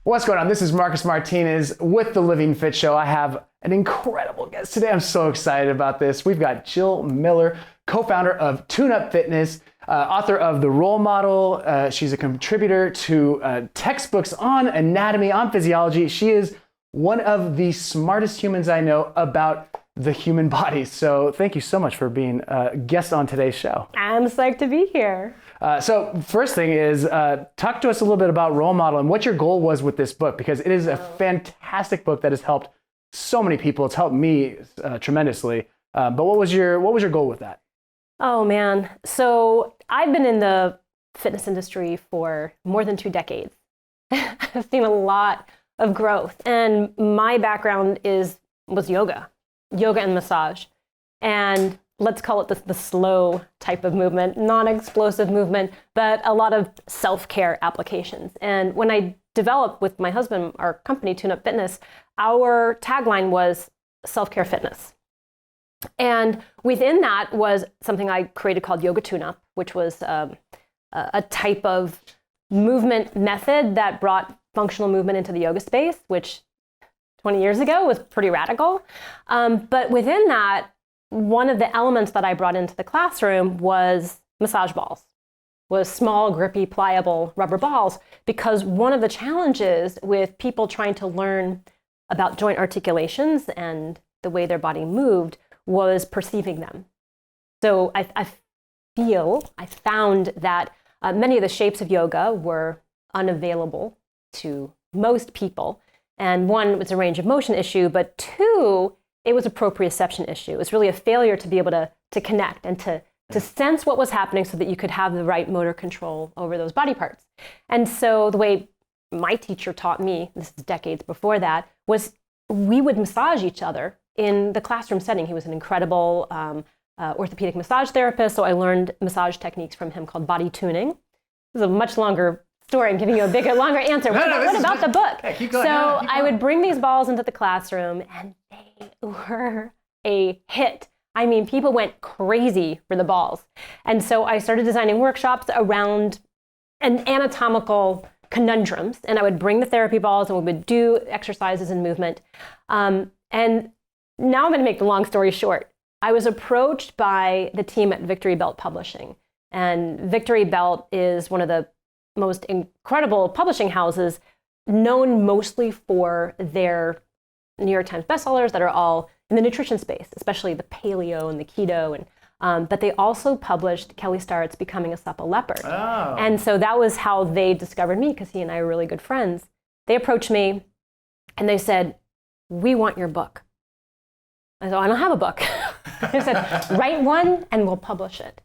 What's going on? This is Marcus Martinez with the Living.Fit show. I have an incredible guest today. I'm so excited about this. We've got Jill Miller, co-founder of Tune Up Fitness, author of The Role Model. She's a contributor to textbooks on anatomy, on physiology. She is one of the smartest humans I know about the human body. So thank you so much for being a guest on today's show. I'm psyched to be here. So first thing is, talk to us a little bit about Role Model and what your goal was with this book, because it is a fantastic book that has helped so many people. It's helped me tremendously. But what was your goal with that? Oh man. So I've been in the fitness industry for more than 2 decades. I've seen a lot of growth, and my background was yoga and massage. And let's call it the slow type of movement, non-explosive movement, but a lot of self-care applications. And when I developed with my husband our company, Tune Up Fitness, our tagline was self-care fitness. And within that was something I created called Yoga Tune-Up, which was a type of movement method that brought functional movement into the yoga space, which 20 years ago was pretty radical. But within that, one of the elements that I brought into the classroom was massage balls, was small, grippy, pliable rubber balls, because one of the challenges with people trying to learn about joint articulations and the way their body moved was perceiving them. So I found that many of the shapes of yoga were unavailable to most people. And one, it was a range of motion issue, but 2, it was a proprioception issue. It was really a failure to be able to connect and to sense what was happening so that you could have the right motor control over those body parts. And so the way my teacher taught me, this is decades before that, was we would massage each other in the classroom setting. He was an incredible orthopedic massage therapist, so I learned massage techniques from him called body tuning. This is a much longer story. I'm giving you a bigger, longer answer. What about the book? Hey, keep going. So keep I would bring these balls into the classroom, and they were a hit. I mean, people went crazy for the balls. And so I started designing workshops around anatomical conundrums, and I would bring the therapy balls and we would do exercises and movement. And now I'm going to make the long story short. I was approached by the team at Victory Belt Publishing. And Victory Belt is one of the most incredible publishing houses, known mostly for their New York Times bestsellers that are all in the nutrition space, especially the paleo and the keto. And but they also published Kelly Starrett's Becoming a Supple Leopard. Oh. And so that was how they discovered me, because he and I are really good friends. They approached me and they said, "We want your book." I said, "I don't have a book." They said, "Write one and we'll publish it."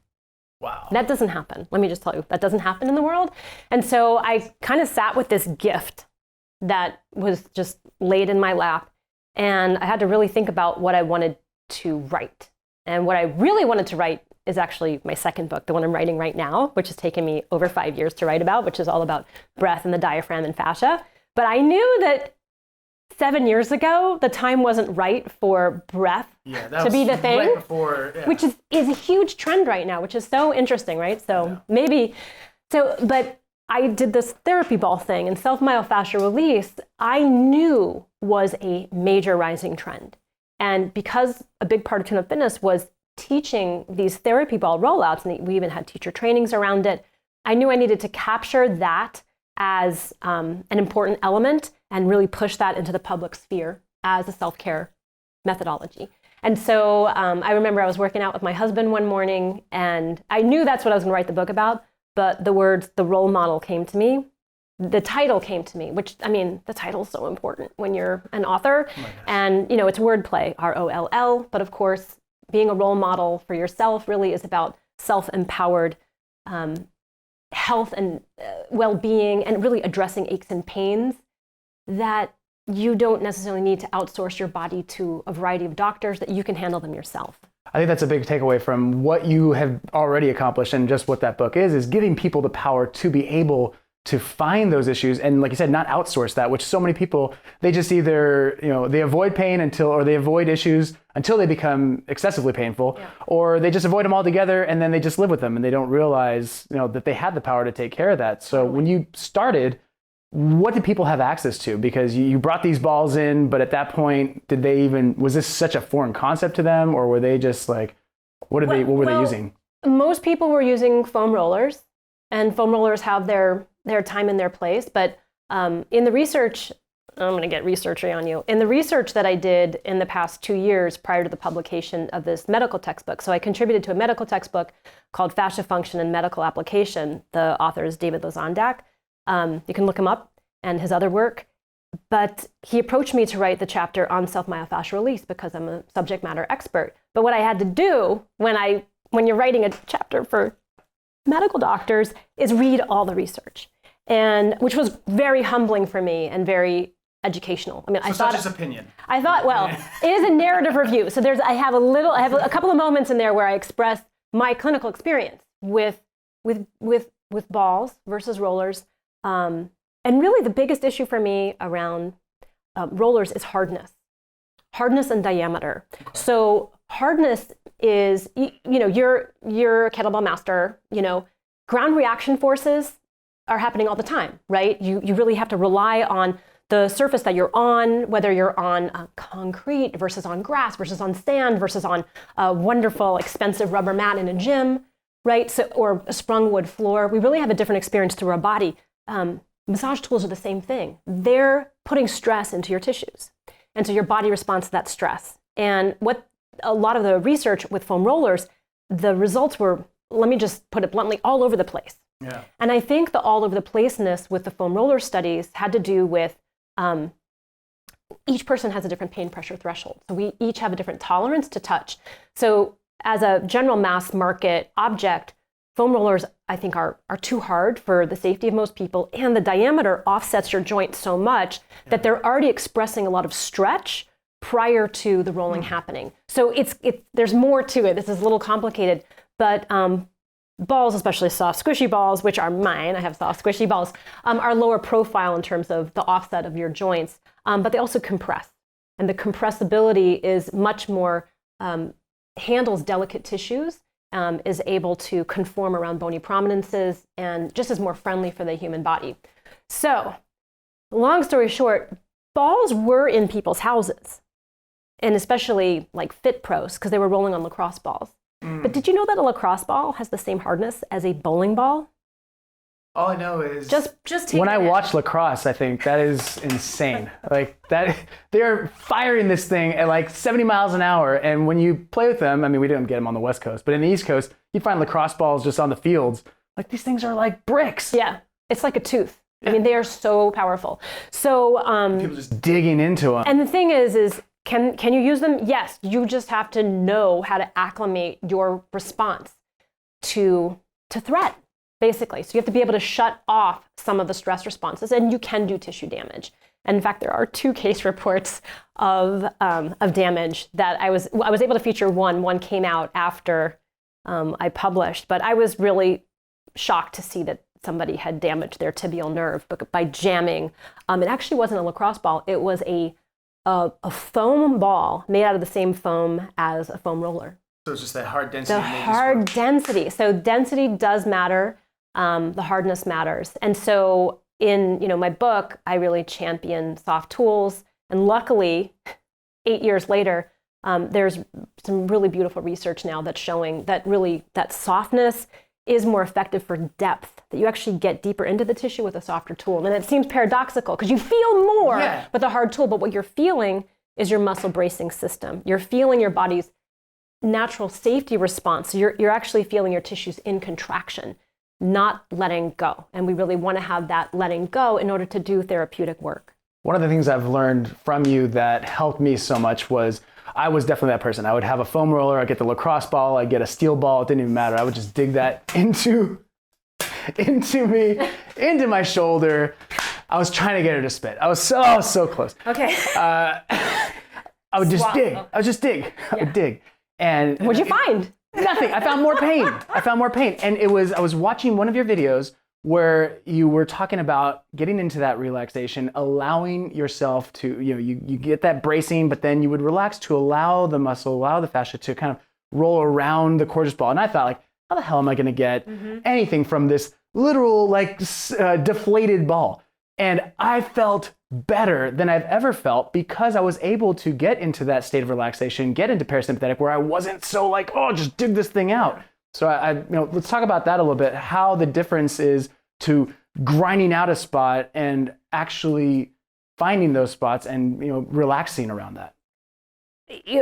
Wow. That doesn't happen. Let me just tell you, that doesn't happen in the world. And so I kind of sat with this gift that was just laid in my lap. And I had to really think about what I wanted to write. And what I really wanted to write is actually my second book, the one I'm writing right now, which has taken me over 5 years to write about, which is all about breath and the diaphragm and fascia. But I knew that 7 years ago, the time wasn't right for breath to be the thing, right before, which is a huge trend right now, which is so interesting, right? So but I did this therapy ball thing, and self-myofascial release, I knew was a major rising trend. And because a big part of Tune Up Fitness was teaching these therapy ball rollouts, and we even had teacher trainings around it, I knew I needed to capture that as an important element and really push that into the public sphere as a self-care methodology. And so I remember I was working out with my husband one morning, and I knew that's what I was going to write the book about, but the words, the role model, came to me. The title came to me, which, I mean, the title's so important when you're an author. Oh, and, you know, it's wordplay, ROLL, but of course, being a role model for yourself really is about self-empowered health and well-being, and really addressing aches and pains that you don't necessarily need to outsource your body to a variety of doctors, that you can handle them yourself. I think that's a big takeaway from what you have already accomplished, and just what that book is giving people the power to be able to find those issues, and like you said, not outsource that, which so many people, they just either, they avoid pain or they avoid issues until they become excessively painful, or they just avoid them altogether and then they just live with them and they don't realize, that they had the power to take care of that. So when you started, what did people have access to? Because you brought these balls in, but at that point, was this such a foreign concept to them, or were they just like, what were they using? Most people were using foam rollers, and foam rollers have their time and their place. But in the research, I'm going to get researchy on you. In the research that I did in the past 2 years prior to the publication of this medical textbook, so I contributed to a medical textbook called Fascia Function and Medical Application. The author is David Lozandak. You can look him up and his other work. But he approached me to write the chapter on self-myofascial release because I'm a subject matter expert. But what I had to do when you're writing a chapter for medical doctors is read all the research, and which was very humbling for me and very educational. I mean, so I thought his opinion. I thought, well, it is a narrative review. So I have a couple of moments in there where I express my clinical experience with balls versus rollers. And really the biggest issue for me around rollers is hardness and diameter. Okay. So hardness is, you're a kettlebell master, ground reaction forces are happening all the time, right? You really have to rely on the surface that you're on, whether you're on concrete versus on grass versus on sand versus on a wonderful, expensive rubber mat in a gym, right? So, or a sprung wood floor. We really have a different experience through our body. Massage tools are the same thing. They're putting stress into your tissues. And so your body responds to that stress. And what a lot of the research with foam rollers, the results were, let me just put it bluntly, all over the place. Yeah. And I think the all over the placeness with the foam roller studies had to do with each person has a different pain pressure threshold. So we each have a different tolerance to touch. So as a general mass market object, foam rollers, I think, are too hard for the safety of most people. And the diameter offsets your joint so much that they're already expressing a lot of stretch prior to the rolling happening. So there's more to it. This is a little complicated, but balls, especially soft, squishy balls, which are mine, I have soft, squishy balls, are lower profile in terms of the offset of your joints, but they also compress. And the compressibility is much more, handles delicate tissues, is able to conform around bony prominences, and just is more friendly for the human body. So, long story short, balls were in people's houses, and especially like fit pros, because they were rolling on lacrosse balls. But did you know that a lacrosse ball has the same hardness as a bowling ball? All I know is just when I watch lacrosse, I think that is insane. Like that, they're firing this thing at like 70 miles an hour. And when you play with them, I mean, we didn't get them on the West Coast, but in the East Coast, you find lacrosse balls just on the fields. Like these things are like bricks. Yeah, it's like a tooth. Yeah. I mean, they are so powerful. So people just digging into them. And the thing is can you use them? Yes, you just have to know how to acclimate your response to threat, basically. So you have to be able to shut off some of the stress responses, and you can do tissue damage. And in fact, there are 2 case reports of damage that I was able to feature one. One came out after I published, but I was really shocked to see that somebody had damaged their tibial nerve by jamming. It actually wasn't a lacrosse ball. It was a foam ball made out of the same foam as a foam roller. So it's just that hard density. The hard density. So density does matter. The hardness matters. And so in my book, I really champion soft tools. And luckily, 8 years later, there's some really beautiful research now that's showing that really that softness is more effective for depth, that you actually get deeper into the tissue with a softer tool. And it seems paradoxical because you feel more with a hard tool, but what you're feeling is your muscle bracing system. You're feeling your body's natural safety response. So you're actually feeling your tissues in contraction, not letting go. And we really want to have that letting go in order to do therapeutic work. One of the things I've learned from you that helped me so much was I was definitely that person. I would have a foam roller, I'd get the lacrosse ball, I'd get a steel ball, it didn't even matter. I would just dig that into me, into my shoulder. I was trying to get her to spit. I was so close. Okay. I would just dig. I would dig. And what'd you find? Nothing. I found more pain. And I was watching one of your videos where you were talking about getting into that relaxation, allowing yourself to, you get that bracing, but then you would relax to allow the muscle, allow the fascia to kind of roll around the cortical ball. And I thought, like, how the hell am I going to get anything from this literal, like, deflated ball? And I felt better than I've ever felt because I was able to get into that state of relaxation, get into parasympathetic where I wasn't so like, oh, just dig this thing out. So let's talk about that a little bit, how the difference is to grinding out a spot and actually finding those spots and, relaxing around that.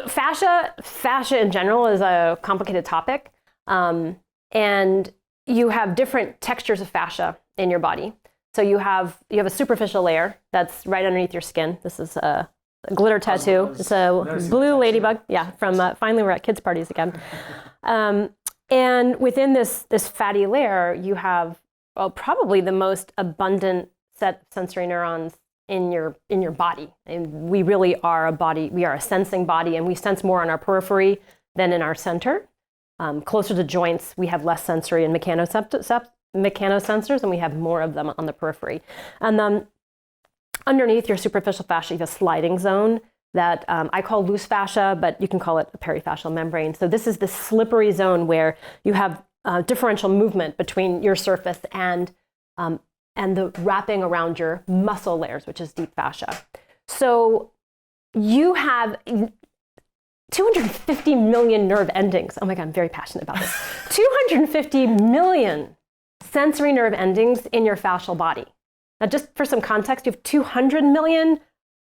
Fascia in general is a complicated topic. And you have different textures of fascia in your body. So you have a superficial layer that's right underneath your skin. This is a glitter tattoo. It's a blue ladybug. Yeah, from finally we're at kids' parties again. And within this fatty layer, you have probably the most abundant set of sensory neurons in your body. And we really are a body. We are a sensing body, and we sense more on our periphery than in our center. Closer to joints, we have less sensory and mechanosensors, and we have more of them on the periphery. And then underneath your superficial fascia, you have a sliding zone that I call loose fascia, but you can call it a perifascial membrane. So this is the slippery zone where you have differential movement between your surface and the wrapping around your muscle layers, which is deep fascia. So you have 250 million nerve endings. Oh my God, I'm very passionate about this. 250 million sensory nerve endings in your fascial body. Now, just for some context, you have 200 million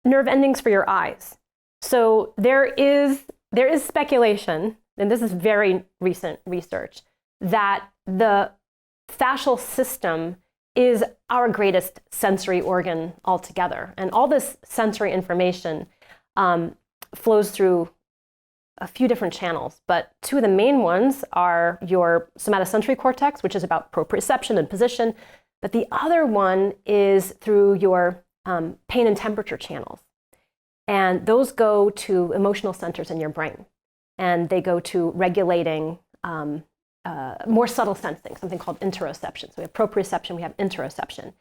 nerve endings for your eyes. So there is speculation, and this is very recent research, that the fascial system is our greatest sensory organ altogether. And all this sensory information flows through a few different channels, but two of the main ones are your somatosensory cortex, which is about proprioception and position, but the other one is through your pain and temperature channels. And those go to emotional centers in your brain, and they go to regulating more subtle sensing, something called interoception. So we have proprioception, we have interoception.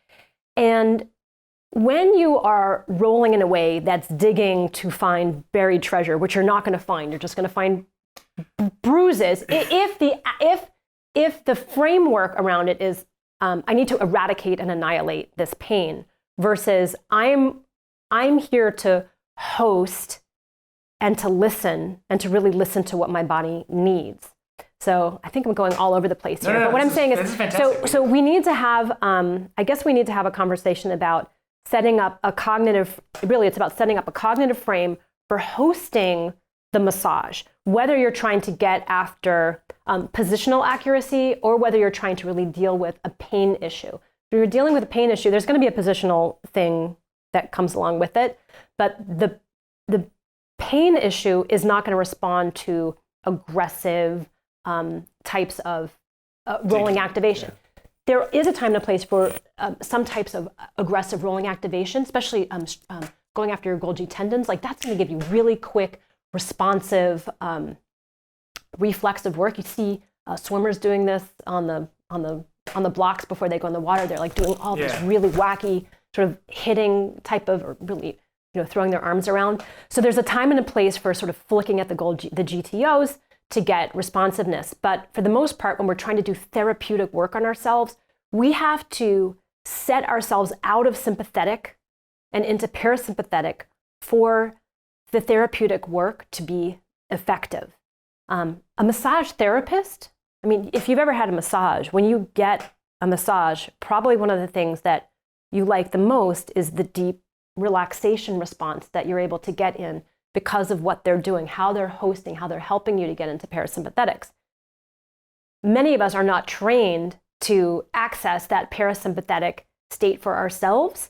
And when you are rolling in a way that's digging to find buried treasure, which you're not going to find, you're just going to find bruises. If the framework around it is, I need to eradicate and annihilate this pain, versus I'm here to host and to listen and to really listen to what my body needs. So I think I'm going all over the place here. But what I'm saying is, so we need to have, I guess we need to have a conversation about setting up a cognitive, really it's about setting up a cognitive frame for hosting the massage, whether you're trying to get after positional accuracy or whether you're trying to really deal with a pain issue. If you're dealing with a pain issue, there's going to be a positional thing that comes along with it, but the pain issue is not going to respond to aggressive types of rolling activation. Yeah. There is a time and a place for some types of aggressive rolling activation, especially going after your Golgi tendons. Like that's going to give you really quick, responsive, reflexive work. You see swimmers doing this on the blocks before they go in the water. They're like doing all this really wacky sort of hitting type of, or really throwing their arms around. So there's a time and a place for sort of flicking at the GTOs to get responsiveness. But for the most part, when we're trying to do therapeutic work on ourselves, we have to set ourselves out of sympathetic and into parasympathetic for the therapeutic work to be effective. A massage therapist, I mean, if you've ever had a massage, when you get a massage, probably one of the things that you like the most is the deep relaxation response that you're able to get in because of what they're doing, how they're hosting, how they're helping you to get into parasympathetics. Many of us are not trained to access that parasympathetic state for ourselves.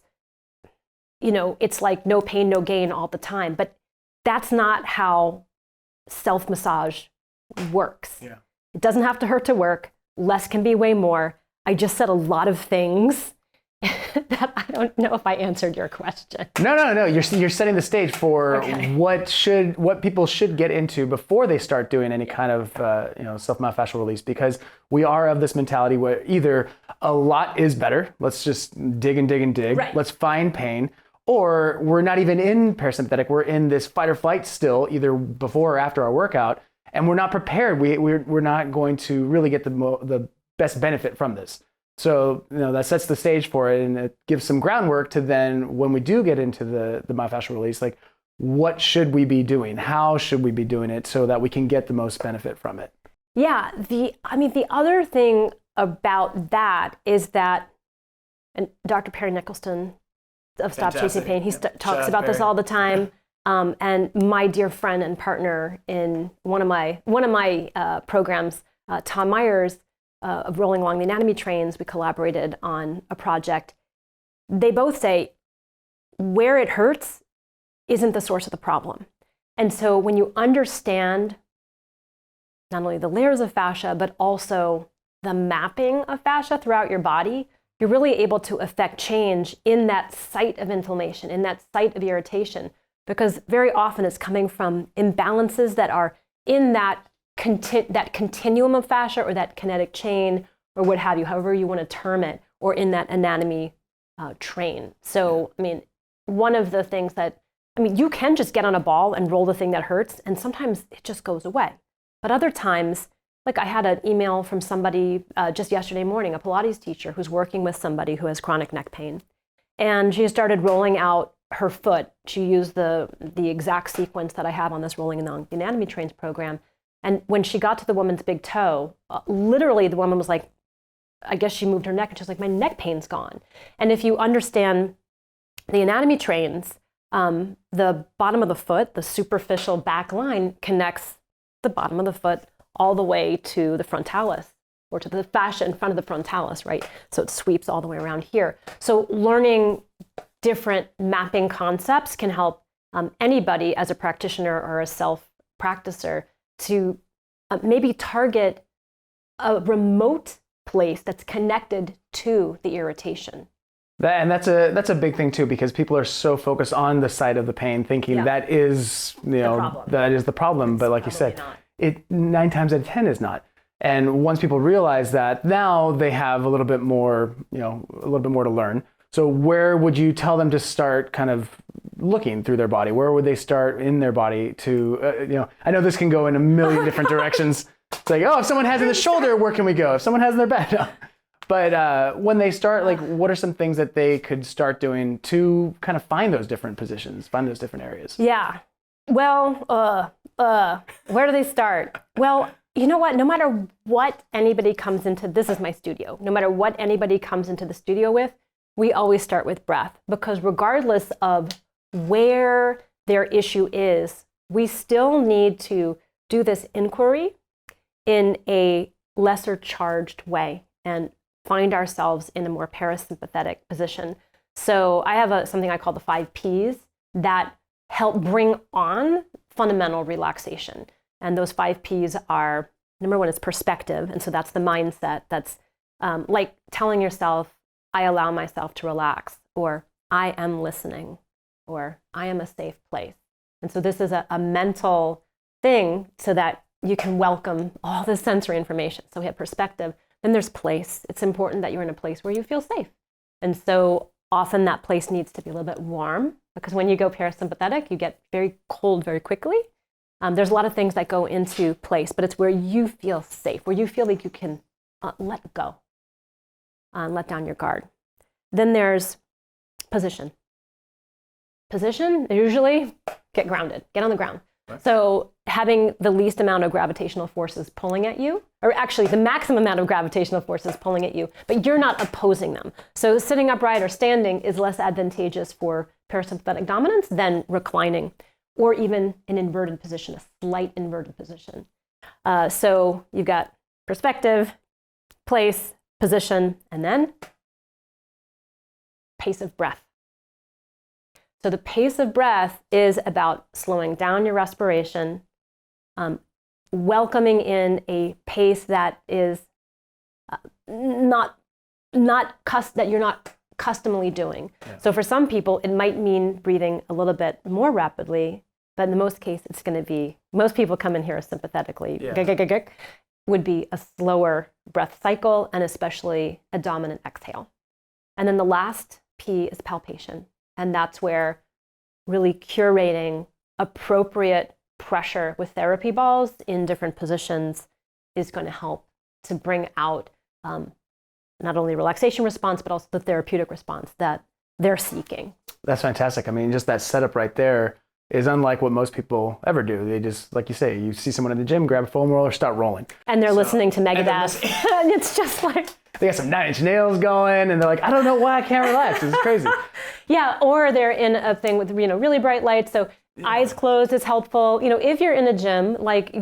It's like no pain, no gain all the time, but that's not how self-massage works. Yeah. It doesn't have to hurt to work. Less can be way more. I just said a lot of things that I don't know if I answered your question. No. You're setting the stage for what people should get into before they start doing any kind of self-myofascial release, because we are of this mentality where either a lot is better, let's just dig and dig and dig, right. Let's find pain, or we're not even in parasympathetic, we're in this fight or flight still, either before or after our workout, and we're not prepared. We're not going to really get the best benefit from this. So, that sets the stage for it, and it gives some groundwork to then when we do get into the myofascial release, like what should we be doing? How should we be doing it so that we can get the most benefit from it? Yeah, the other thing about that is that, and Dr. Perry Nicholson of Stop Chasing Pain, he talks about this all the time. And my dear friend and partner in one of my programs, Tom Myers, of Rolling Along the Anatomy Trains, we collaborated on a project. They both say where it hurts isn't the source of the problem. And so when you understand not only the layers of fascia, but also the mapping of fascia throughout your body, you're really able to affect change in that site of inflammation, in that site of irritation, because very often it's coming from imbalances that are in that continuum of fascia or that kinetic chain or what have you, however you want to term it, or in that anatomy train. So, one of the things that, you can just get on a ball and roll the thing that hurts, and sometimes it just goes away. But other times, like I had an email from somebody just yesterday morning, a Pilates teacher who's working with somebody who has chronic neck pain. And she started rolling out her foot. She used the exact sequence that I have on this Rolling Along the Anatomy Trains program. And when she got to the woman's big toe, literally the woman was like, I guess she moved her neck, and she's like, my neck pain's gone. And if you understand the anatomy trains, the bottom of the foot, the superficial back line, connects the bottom of the foot all the way to the frontalis, or to the fascia in front of the frontalis, right? So it sweeps all the way around here. So learning different mapping concepts can help anybody as a practitioner or a self-practicer to maybe target a remote place that's connected to the irritation. That's a big thing too, because people are so focused on the site of the pain, thinking that is that is the problem. But like you said, it 9 times out of 10 is not. And once people realize that, now they have a little bit more to learn. So where would you tell them to start kind of looking through their body? Where would they start in their body to, I know this can go in a million different directions. It's like, if someone has in the shoulder, where can we go? If someone has in their back. No. But when they start, like, what are some things that they could start doing to kind of find those different positions, find those different areas? Yeah. Well, where do they start? Well, you know what? No matter what anybody comes into, this is my studio. No matter what anybody comes into the studio with, we always start with breath, because regardless of where their issue is, we still need to do this inquiry in a lesser charged way and find ourselves in a more parasympathetic position. So I have something I call the 5 Ps that help bring on fundamental relaxation. And those 5 Ps are, number 1 is perspective. And so that's the mindset. That's like telling yourself, I allow myself to relax, or I am listening, or I am a safe place. And so this is a mental thing so that you can welcome all this sensory information. So we have perspective. Then there's place. It's important that you're in a place where you feel safe. And so often that place needs to be a little bit warm, because when you go parasympathetic, you get very cold very quickly. There's a lot of things that go into place, but it's where you feel safe, where you feel like you can let go, let down your guard. Then there's position. Position, usually get grounded, get on the ground. Right. So having the least amount of gravitational forces pulling at you, or actually the maximum amount of gravitational forces pulling at you, but you're not opposing them. So sitting upright or standing is less advantageous for parasympathetic dominance than reclining, or even an inverted position, a slight inverted position. So you've got perspective, place, position, and then pace of breath. So the pace of breath is about slowing down your respiration, welcoming in a pace that is that you're not customly doing. Yeah. So for some people, it might mean breathing a little bit more rapidly, but in the most case, it's going to be, most people come in here sympathetically, would be a slower breath cycle, and especially a dominant exhale. And then the last P is palpation. And that's where really curating appropriate pressure with therapy balls in different positions is going to help to bring out not only relaxation response, but also the therapeutic response that they're seeking. That's fantastic. I mean, just that setup right there is unlike what most people ever do. They just, like you say, you see someone in the gym, grab a foam roller, start rolling. And they're listening to Megadeth. And it's just like... They got some 9 Inch Nails going, and they're like, I don't know why I can't relax. It's crazy. Yeah, or they're in a thing with, really bright lights. So eyes closed is helpful. If you're in a gym, like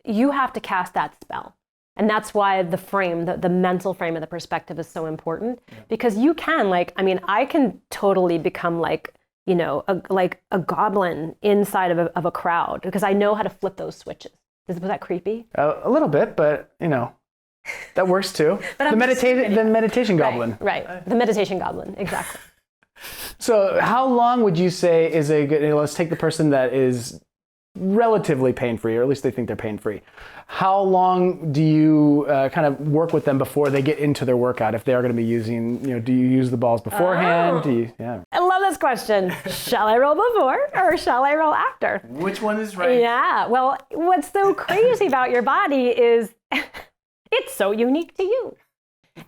you have to cast that spell. And that's why the frame, the mental frame of the perspective is so important, because you can I can totally become like a goblin inside of a crowd because I know how to flip those switches. Was that creepy? A little bit, but that works too. The meditation goblin. Right. The meditation goblin. Exactly. So how long would you say is a good, let's take the person that is relatively pain-free, or at least they think they're pain-free. How long do you kind of work with them before they get into their workout? If they are going to be using, do you use the balls beforehand? I love this question. Shall I roll before or shall I roll after? Which one is right? Yeah. Well, what's so crazy about your body is it's so unique to you.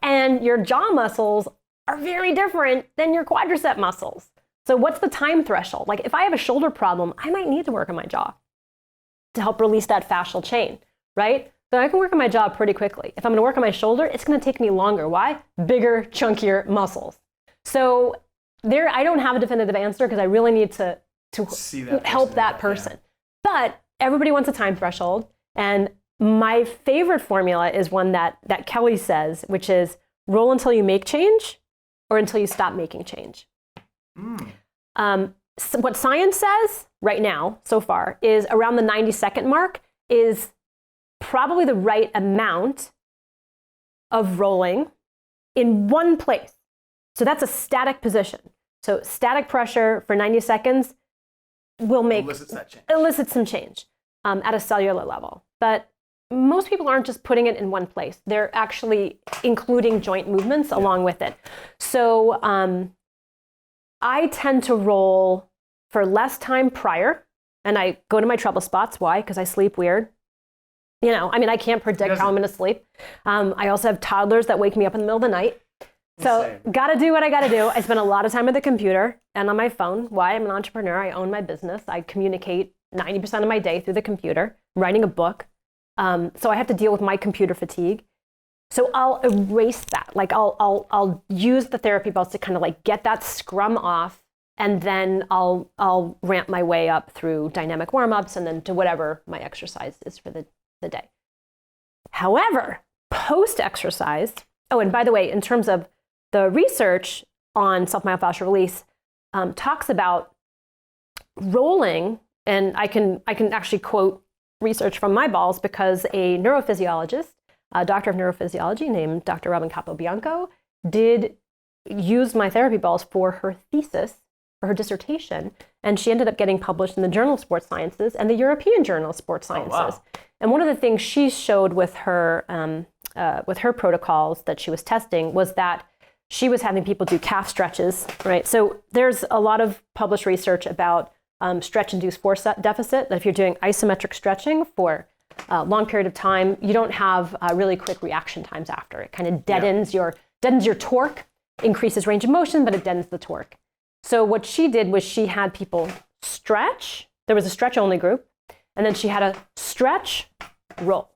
And your jaw muscles are very different than your quadricep muscles. So what's the time threshold? Like if I have a shoulder problem, I might need to work on my jaw to help release that fascial chain, right? So I can work on my jaw pretty quickly. If I'm going to work on my shoulder, it's going to take me longer. Why? Bigger, chunkier muscles. So I don't have a definitive answer because I really need to help that person. Yeah. But everybody wants a time threshold. And my favorite formula is one that Kelly says, which is roll until you make change or until you stop making change. So what science says right now, so far, is around the 90-second mark is probably the right amount of rolling in one place. So that's a static position. So static pressure for 90 seconds will elicit some change at a cellular level. But most people aren't just putting it in one place. They're actually including joint movements along with it. So I tend to roll for less time prior, and I go to my trouble spots. Why? Because I sleep weird. I can't predict how I'm going to sleep. I also have toddlers that wake me up in the middle of the night. So got to do what I got to do. I spend a lot of time at the computer and on my phone. Why? I'm an entrepreneur. I own my business. I communicate 90% of my day through the computer, writing a book. So I have to deal with my computer fatigue. So I'll erase that. Like I'll use the therapy balls to kind of like get that scrum off, and then I'll ramp my way up through dynamic warm-ups and then to whatever my exercise is for the day. However, post-exercise, and by the way, in terms of the research on self-myofascial release, talks about rolling, and I can actually quote research from my balls because a neurophysiologist, a doctor of neurophysiology named Dr. Robin Capobianco, did use my therapy balls for her thesis, for her dissertation, and she ended up getting published in the Journal of Sports Sciences and the European Journal of Sports Sciences. Oh, wow. And one of the things she showed with her protocols that she was testing was that she was having people do calf stretches, right? So there's a lot of published research about stretch-induced force deficit, that if you're doing isometric stretching for a long period of time, you don't have really quick reaction times after. It kind of deadens your torque, increases range of motion, but it deadens the torque. So what she did was she had people stretch. There was a stretch-only group, and then she had a stretch, roll,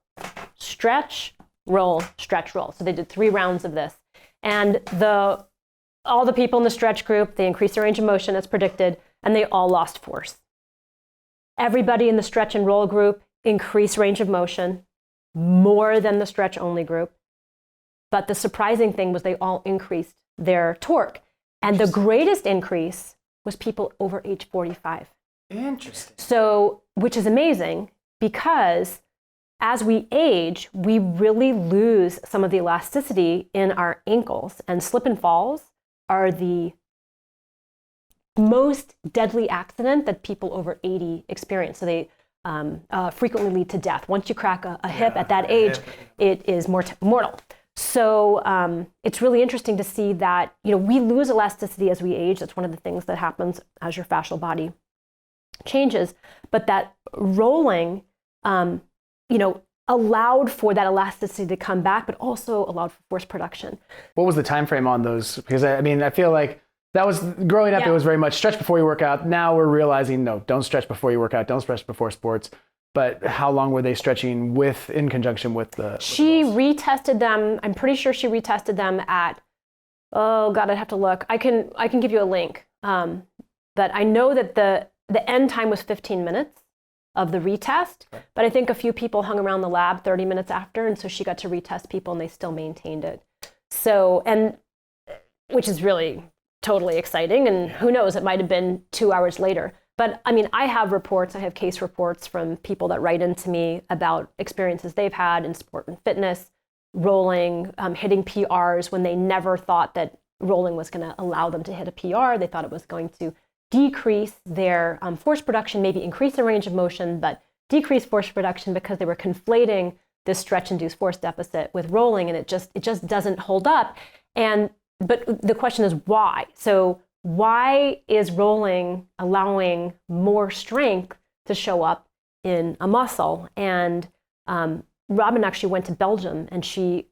stretch, roll, stretch, roll. So they did 3 rounds of this. And all the people in the stretch group, they increased their range of motion as predicted, and they all lost force. Everybody in the stretch and roll group increased range of motion more than the stretch only group. But the surprising thing was they all increased their torque. And the greatest increase was people over age 45. Interesting. So, which is amazing because as we age, we really lose some of the elasticity in our ankles, and slip and falls are the most deadly accident that people over 80 experience. So they frequently lead to death. Once you crack a hip at that age, it is mortal. So it's really interesting to see that, we lose elasticity as we age. That's one of the things that happens as your fascial body changes. But that rolling, allowed for that elasticity to come back, but also allowed for force production. What was the time frame on those? Because I mean, I feel like that was growing up. It was very much stretch before you work out. Now we're realizing, no, don't stretch before you work out. Don't stretch before sports. But how long were they stretching in conjunction with the? She retested them. I'm pretty sure she retested them at, oh God, I'd have to look. I can give you a link. But I know that the end time was 15 minutes of the retest. Okay. But I think a few people hung around the lab 30 minutes after. And so she got to retest people and they still maintained it. So, and which is really totally exciting. And who knows, it might have been 2 hours later. But I mean, I have case reports from people that write into me about experiences they've had in sport and fitness, rolling, hitting PRs when they never thought that rolling was going to allow them to hit a PR. They thought it was going to decrease their force production, maybe increase their range of motion, but decrease force production because they were conflating this stretch-induced force deficit with rolling, and it just doesn't hold up. But the question is why? So why is rolling allowing more strength to show up in a muscle? And Robin actually went to Belgium and she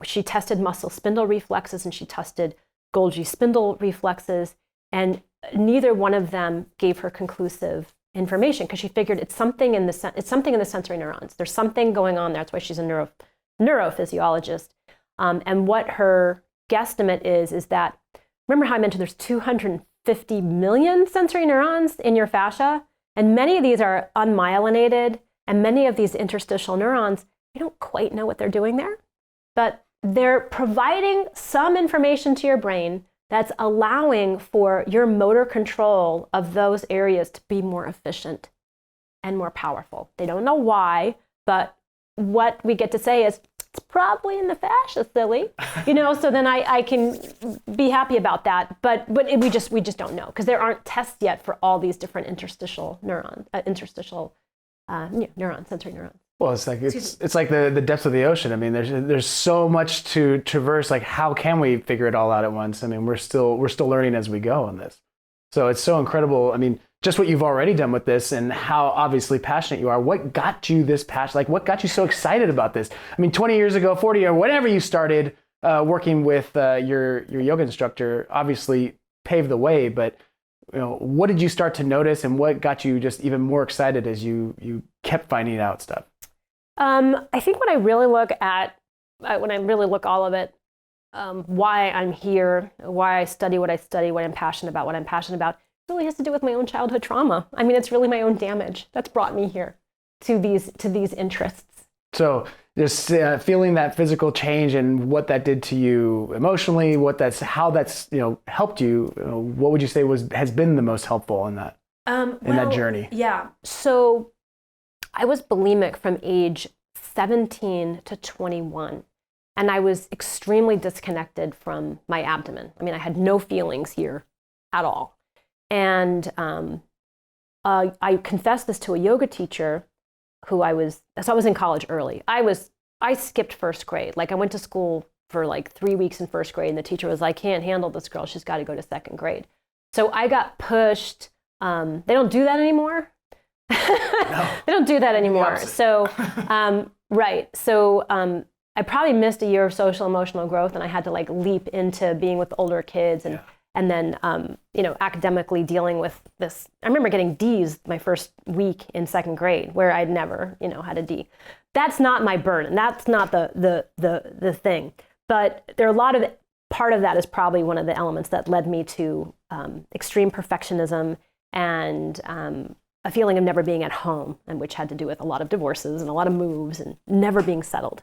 tested muscle spindle reflexes and she tested Golgi spindle reflexes, and neither one of them gave her conclusive information because she figured it's something in the sensory neurons. There's something going on there. That's why she's a neurophysiologist. And what her guesstimate is that, remember how I mentioned there's 250 million sensory neurons in your fascia? And many of these are unmyelinated, and many of these interstitial neurons, you don't quite know what they're doing there, but they're providing some information to your brain that's allowing for your motor control of those areas to be more efficient and more powerful. They don't know why, but what we get to say is, it's probably in the fascia, silly. So then I can be happy about that. But we just don't know because there aren't tests yet for all these different interstitial neurons, sensory neurons. Well, it's like the depths of the ocean. I mean, there's so much to traverse. Like, how can we figure it all out at once? I mean, we're still learning as we go on this. So it's so incredible. I mean, just what you've already done with this and how obviously passionate you are. What got you this passion? Like, what got you so excited about this? I mean, 20 years ago, 40 or whenever you started working with your yoga instructor, obviously paved the way. But what did you start to notice, and what got you just even more excited as you kept finding out stuff? I think when I really look all of it, why I'm here, why I study what I study, what I'm passionate about, really has to do with my own childhood trauma. I mean, it's really my own damage that's brought me here to these interests. So just feeling that physical change and what that did to you emotionally, how that's helped you. What would you say has been the most helpful in that that journey? Yeah. So I was bulimic from age 17 to 21. And I was extremely disconnected from my abdomen. I mean, I had no feelings here at all. And I confessed this to a yoga teacher so I was in college early. I skipped first grade. Like, I went to school for like 3 weeks in first grade, and the teacher was like, can't handle this girl. She's got to go to second grade. So I got pushed. They don't do that anymore. No. They don't do that anymore. So, right. So, I probably missed a year of social emotional growth, and I had to like leap into being with older kids and then, academically dealing with this. I remember getting D's my first week in second grade where I'd never, had a D. That's not my burden. That's not the thing. But there are part of that is probably one of the elements that led me to extreme perfectionism and a feeling of never being at home, and which had to do with a lot of divorces and a lot of moves and never being settled.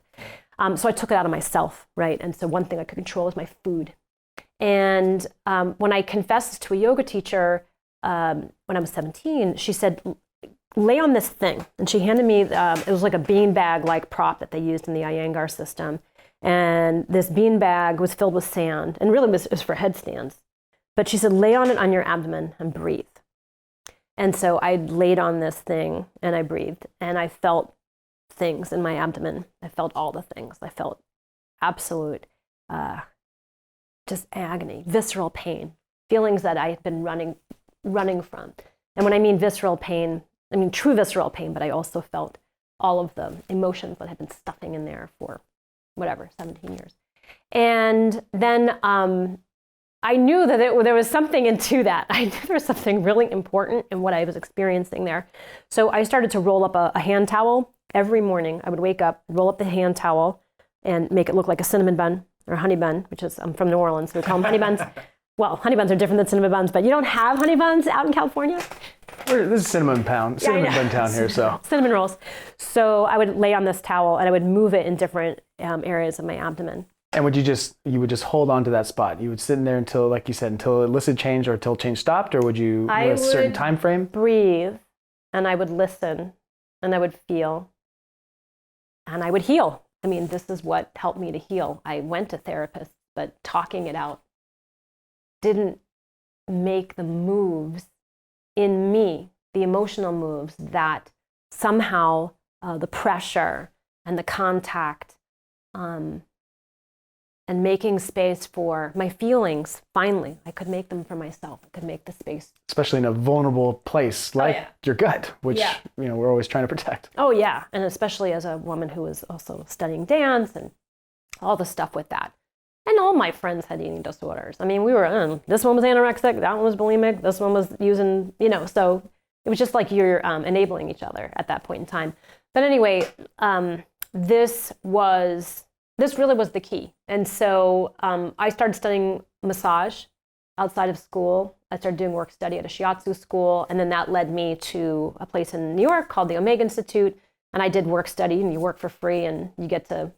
So I took it out of myself, right? And so one thing I could control was my food. And when I confessed to a yoga teacher when I was 17, she said, lay on this thing. And she handed me, it was like a beanbag-like prop that they used in the Iyengar system. And this beanbag was filled with sand, and really it was for headstands. But she said, lay on it on your abdomen and breathe. And so I laid on this thing and I breathed, and I felt things in my abdomen. I felt all the things. I felt absolute just agony, visceral pain, feelings that I had been running from. And when I mean visceral pain, I mean true visceral pain, but I also felt all of the emotions that had been stuffing in there for whatever, 17 years. And then I knew that there was something into that. I knew there was something really important in what I was experiencing there. So I started to roll up a hand towel every morning. I would wake up, roll up the hand towel, and make it look like a cinnamon bun or a honey bun, which is, I'm from New Orleans, so we call them honey buns. Well, honey buns are different than cinnamon buns, but you don't have honey buns out in California? This is cinnamon bun town here, so. Cinnamon rolls. So I would lay on this towel and I would move it in different areas of my abdomen. And you would just hold on to that spot? You would sit in there until, like you said, until illicit change or until change stopped, or would you a certain time frame? Breathe, and I would listen, and I would feel, and I would heal. I mean, this is what helped me to heal. I went to therapists, but talking it out didn't make the moves in me, the emotional moves that somehow the pressure and the contact and making space for my feelings, finally, I could make them for myself. I could make the space. Especially in a vulnerable place like your gut, which we're always trying to protect. Oh, yeah. And especially as a woman who was also studying dance and all the stuff with that. And all my friends had eating disorders. I mean, we were, this one was anorexic, that one was bulimic, this one was using, so it was just like you're enabling each other at that point in time. But anyway, this really was the key. And so I started studying massage outside of school. I started doing work study at a shiatsu school. And then that led me to a place in New York called the Omega Institute. And I did work study, and you work for free and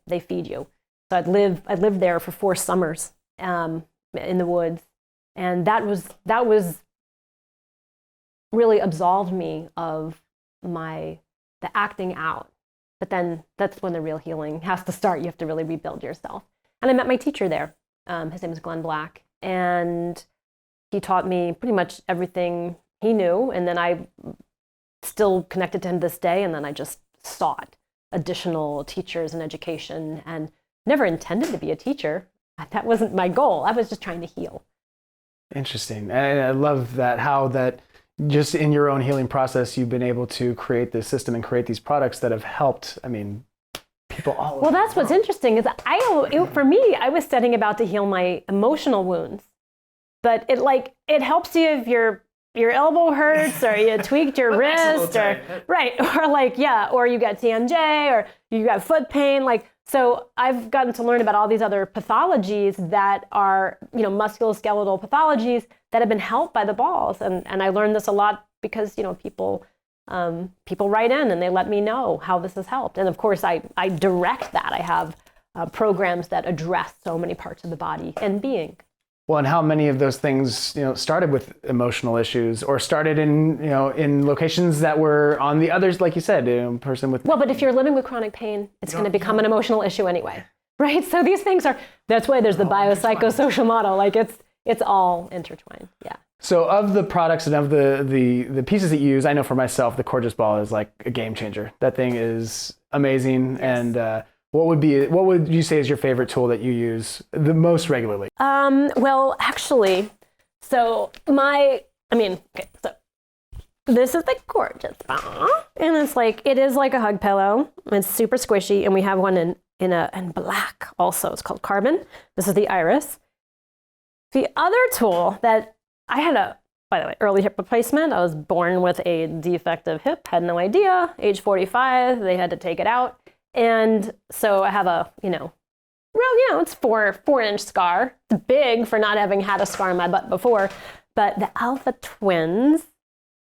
they feed you. So I'd lived there for 4 summers in the woods. And that was really absolved me of the acting out. But then that's when the real healing has to start. You have to really rebuild yourself. And I met my teacher there. His name is Glenn Black. And he taught me pretty much everything he knew. And then I still connected to him this day. And then I just sought additional teachers and education, and never intended to be a teacher. That wasn't my goal. I was just trying to heal. Interesting. And I love that, how that just in your own healing process, you've been able to create this system and create these products that have helped, people all over. Well, that's what's interesting is for me, I was studying about to heal my emotional wounds. But it helps you if your elbow hurts or you tweaked your wrist or or you got TMJ or you got foot pain. So I've gotten to learn about all these other pathologies that are, musculoskeletal pathologies that have been helped by the balls. And I learned this a lot because, people write in and they let me know how this has helped. And of course, I direct that. I have programs that address so many parts of the body and being. Well, and how many of those things, started with emotional issues or started in locations that were on the others, like you said, person with. Well, but if you're living with chronic pain, it's going to become an emotional issue anyway, right? So these things that's why there's the biopsychosocial model. It's all intertwined. Yeah. So of the products and of the pieces that you use, I know for myself, the Gorgeous Ball is like a game changer. That thing is amazing. Yes. And what would you say is your favorite tool that you use the most regularly? Well, actually, so this is the Gorgeous Ball, and it is like a hug pillow. It's super squishy, and we have one in black also. It's called Carbon. This is the Iris. The other tool that I had by the way, early hip replacement. I was born with a defective hip, had no idea. Age 45, they had to take it out. And so I have a, it's 4-inch scar. It's big for not having had a scar on my butt before. But the Alpha twins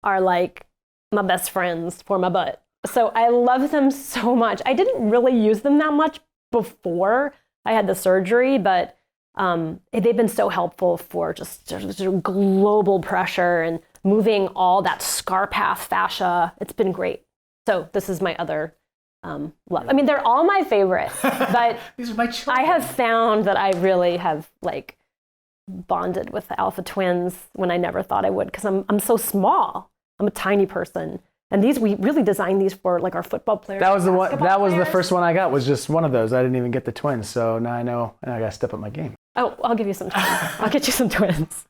are like my best friends for my butt. So I love them so much. I didn't really use them that much before I had the surgery, but they've been so helpful for just global pressure and moving all that scar path fascia. It's been great. So this is my other love. I mean, they're all my favorites, but these are my children. I have found that I really have bonded with the Alpha twins when I never thought I would, because I'm so small. I'm a tiny person. And we really designed these for our football players. That was the one. That was the first one I got. Was just one of those. I didn't even get the twins, so now I know. And I got to step up my game. Oh, I'll give you some time. I'll get you some twins.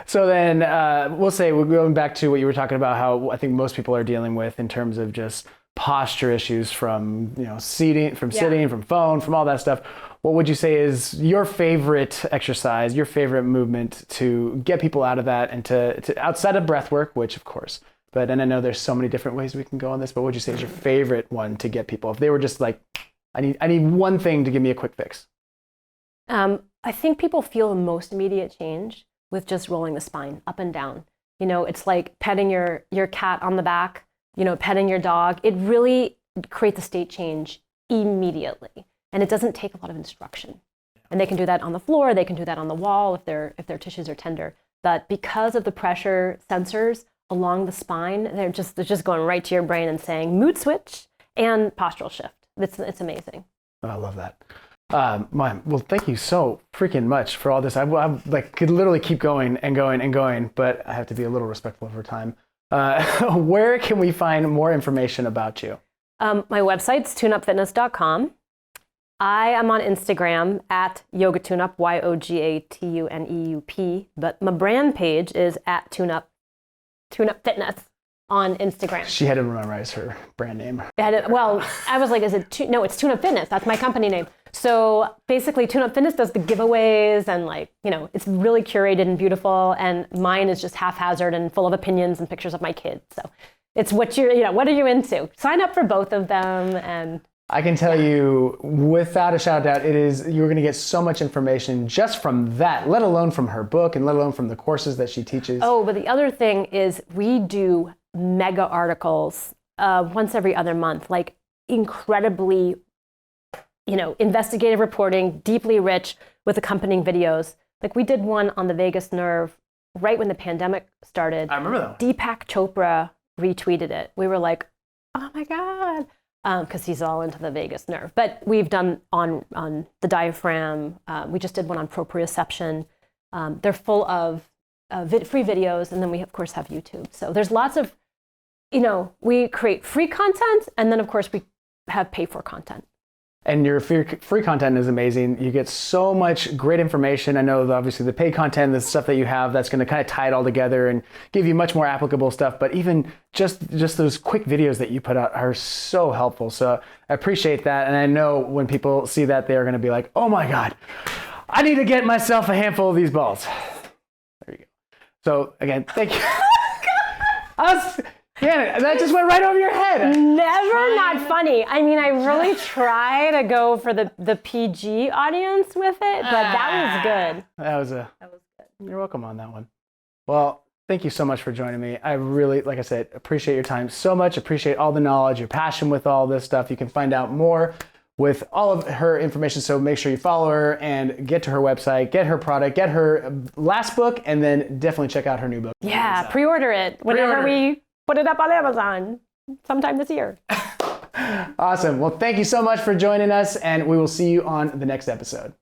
So then we're going back to what you were talking about, how I think most people are dealing with in terms of just posture issues from, sitting, from phone, from all that stuff. What would you say is your favorite exercise, your favorite movement to get people out of that and to outside of breath work, which of course, and I know there's so many different ways we can go on this, but what would you say is your favorite one to get people, if they were just like, I need one thing to give me a quick fix? I think people feel the most immediate change with just rolling the spine up and down. It's like petting your cat on the back, petting your dog. It really creates a state change immediately. And it doesn't take a lot of instruction. And they can do that on the floor, they can do that on the wall if their tissues are tender. But because of the pressure sensors along the spine, they're just going right to your brain and saying mood switch and postural shift. It's amazing. Oh, I love that. Well, thank you so freaking much for all this. I could literally keep going and going and going, but I have to be a little respectful of her time. Where can we find more information about you? My website's tuneupfitness.com. I am on Instagram at YogaTuneUp, YogaTuneup, but my brand page is at TuneUp Fitness on Instagram. She had to memorize her brand name. I was like, no, it's TuneUp Fitness. That's my company name. So basically, TuneUp Fitness does the giveaways and it's really curated and beautiful. And mine is just haphazard and full of opinions and pictures of my kids. So it's what what are you into? Sign up for both of them. And I can tell you without a shadow of doubt, you're going to get so much information just from that, let alone from her book and let alone from the courses that she teaches. Oh, but the other thing is we do mega articles once every other month, like incredibly, investigative reporting, deeply rich with accompanying videos. Like we did one on the vagus nerve right when the pandemic started. I remember that. Deepak Chopra retweeted it. We were like, oh my God. Because he's all into the vagus nerve. But we've done on the diaphragm. We just did one on proprioception. They're full of free videos, and then we of course have YouTube. So there's lots of, we create free content, and then of course we have pay for content. And your free content is amazing. You get so much great information. I know obviously the paid content, the stuff that you have, that's going to kind of tie it all together and give you much more applicable stuff. But even just those quick videos that you put out are so helpful. So I appreciate that. And I know when people see that, they're going to be like, oh my God, I need to get myself a handful of these balls. There you go. So again, thank you. Yeah, that just went right over your head. Never not funny. I mean, I really try to go for the PG audience with it, but that was good. That was good. You're welcome on that one. Well, thank you so much for joining me. I really, like I said, appreciate your time so much. Appreciate all the knowledge, your passion with all this stuff. You can find out more with all of her information. So make sure you follow her and get to her website, get her product, get her last book, and then definitely check out her new book. Yeah, pre-order it whenever we put it up on Amazon sometime this year. Awesome. Well, thank you so much for joining us, and we will see you on the next episode.